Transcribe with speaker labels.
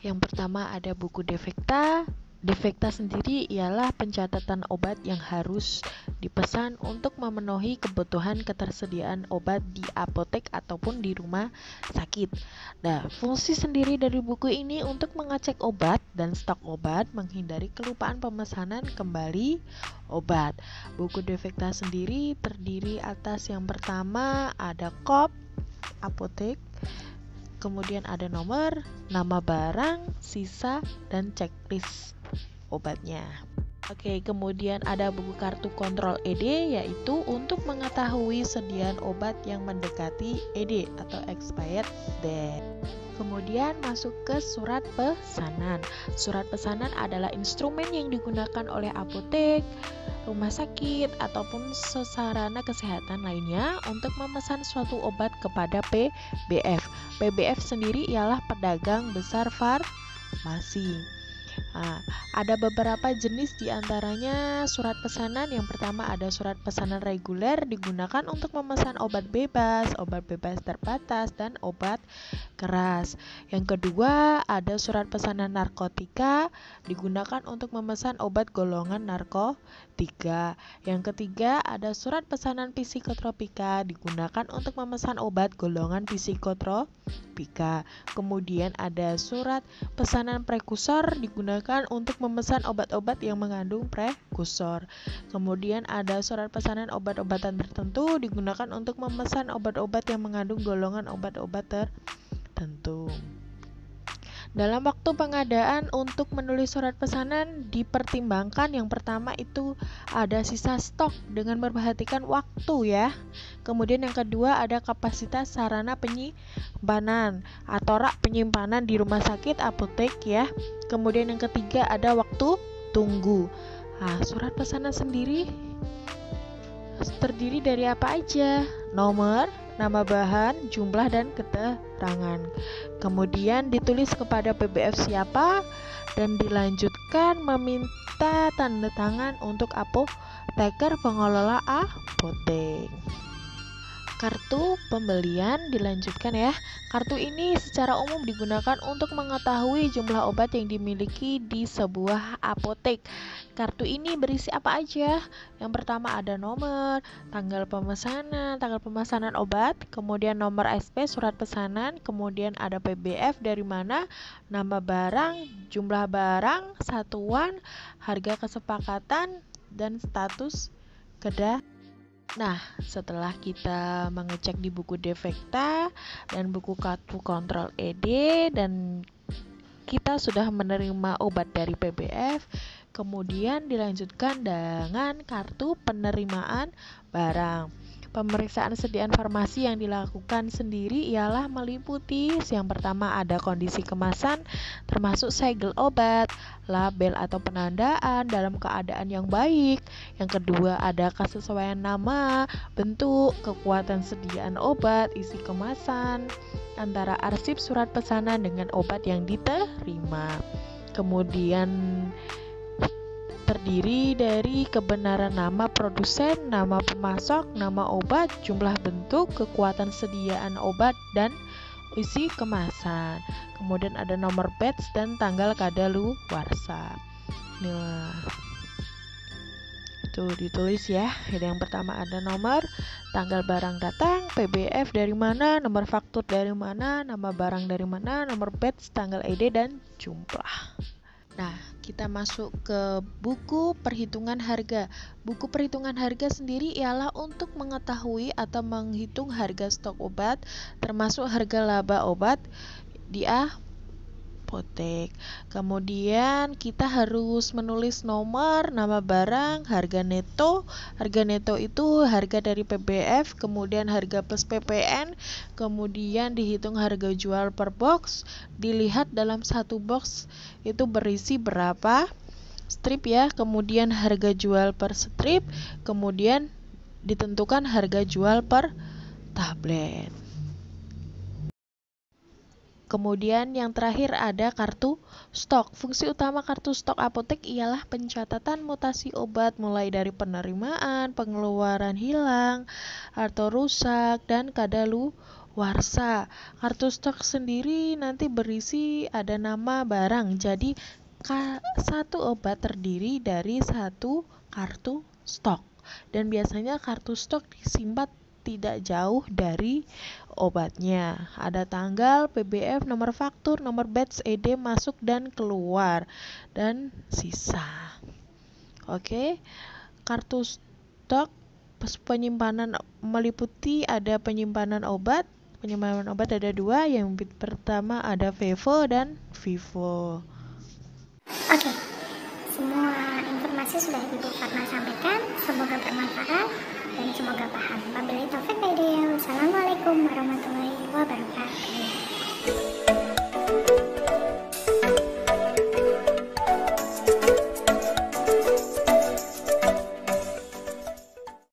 Speaker 1: Yang pertama ada buku defekta. Defekta sendiri ialah pencatatan obat yang harus dipesan untuk memenuhi kebutuhan ketersediaan obat di apotek ataupun di rumah sakit. Nah, fungsi sendiri dari buku ini untuk mengecek obat dan stok obat, menghindari kelupaan pemesanan kembali obat. Buku defekta sendiri terdiri atas yang pertama ada kop apotek, kemudian ada nomor, nama barang, sisa, dan checklist obatnya. Oke, kemudian ada buku kartu kontrol ED, yaitu untuk mengetahui sediaan obat yang mendekati ED atau expired date. Kemudian masuk ke surat pesanan. Surat pesanan adalah instrumen yang digunakan oleh apotek, rumah sakit, ataupun sarana kesehatan lainnya untuk memesan suatu obat kepada PBF. PBF sendiri ialah pedagang besar farmasi. Nah, ada beberapa jenis diantaranya surat pesanan. Yang pertama ada surat pesanan reguler, digunakan untuk memesan obat bebas terbatas, dan obat keras. Yang kedua ada surat pesanan narkotika, digunakan untuk memesan obat golongan narkotika. Yang ketiga ada surat pesanan psikotropika, digunakan untuk memesan obat golongan psikotropika. Kemudian ada surat pesanan prekursor, digunakan untuk memesan obat-obat yang mengandung prekursor. Kemudian ada surat pesanan obat-obatan tertentu, digunakan untuk memesan obat-obat yang mengandung golongan obat-obat tertentu. Dalam waktu pengadaan untuk menulis surat pesanan dipertimbangkan yang pertama itu ada sisa stok dengan memperhatikan waktu ya. Kemudian yang kedua ada kapasitas sarana penyimpanan atau rak penyimpanan di rumah sakit apotek ya. Kemudian yang ketiga ada waktu tunggu. Nah, surat pesanan sendiri terdiri dari apa aja? Nomor, nama bahan, jumlah, dan keterangan. Kemudian ditulis kepada PBF siapa dan dilanjutkan meminta tanda tangan untuk apoteker pengelola apotek. Kartu pembelian dilanjutkan ya. Kartu ini secara umum digunakan untuk mengetahui jumlah obat yang dimiliki di sebuah apotek. Kartu ini berisi apa aja? Yang pertama ada nomor, tanggal pemesanan obat, kemudian nomor SP surat pesanan, kemudian ada PBF dari mana, nama barang, jumlah barang, satuan, harga kesepakatan, dan status kedatangan. Nah, setelah kita mengecek di buku defekta dan buku kartu kontrol ED dan kita sudah menerima obat dari PBF, kemudian dilanjutkan dengan kartu penerimaan barang. Pemeriksaan sediaan farmasi yang dilakukan sendiri ialah meliputi yang pertama ada kondisi kemasan termasuk segel obat, label atau penandaan dalam keadaan yang baik. Yang kedua ada kesesuaian nama, bentuk, kekuatan sediaan obat, isi kemasan, antara arsip surat pesanan dengan obat yang diterima. Kemudian terdiri dari kebenaran nama produsen, nama pemasok, nama obat, jumlah bentuk, kekuatan sediaan obat, dan isi kemasan. Kemudian ada nomor batch dan tanggal kadaluarsa. Nah, itu ditulis ya. Yang pertama ada nomor, tanggal barang datang, PBF dari mana, nomor faktur dari mana, nama barang dari mana, nomor batch, tanggal ED, dan jumlah. Nah, kita masuk ke buku perhitungan harga. Buku perhitungan harga sendiri ialah untuk mengetahui atau menghitung harga stok obat, termasuk harga laba obat di apotek. Kemudian kita harus menulis nomor, nama barang, harga neto. Harga neto itu harga dari PBF, kemudian harga plus PPN, kemudian dihitung harga jual per box, dilihat dalam satu box itu berisi berapa strip ya, kemudian harga jual per strip, kemudian ditentukan harga jual per tablet. Kemudian yang terakhir ada kartu stok. Fungsi utama kartu stok apotek ialah pencatatan mutasi obat mulai dari penerimaan, pengeluaran hilang, atau rusak, dan kadaluarsa. Warsa. Kartu stok sendiri nanti berisi ada nama barang. Jadi satu obat terdiri dari satu kartu stok. Dan biasanya kartu stok disimpan tidak jauh dari obatnya. Ada tanggal, PBF, nomor faktur, nomor batch, ED masuk dan keluar, dan sisa. Oke, kartu stok penyimpanan meliputi ada penyimpanan obat. Penyimpanan obat ada dua, yang pertama ada Vevo dan Vivo.
Speaker 2: Oke, semua informasi sudah Ibu Fatma sampaikan. Semoga bermanfaat dan semoga paham. Wabillahi taufiq wal hidayah. Wassalamualaikum warahmatullahi wabarakatuh.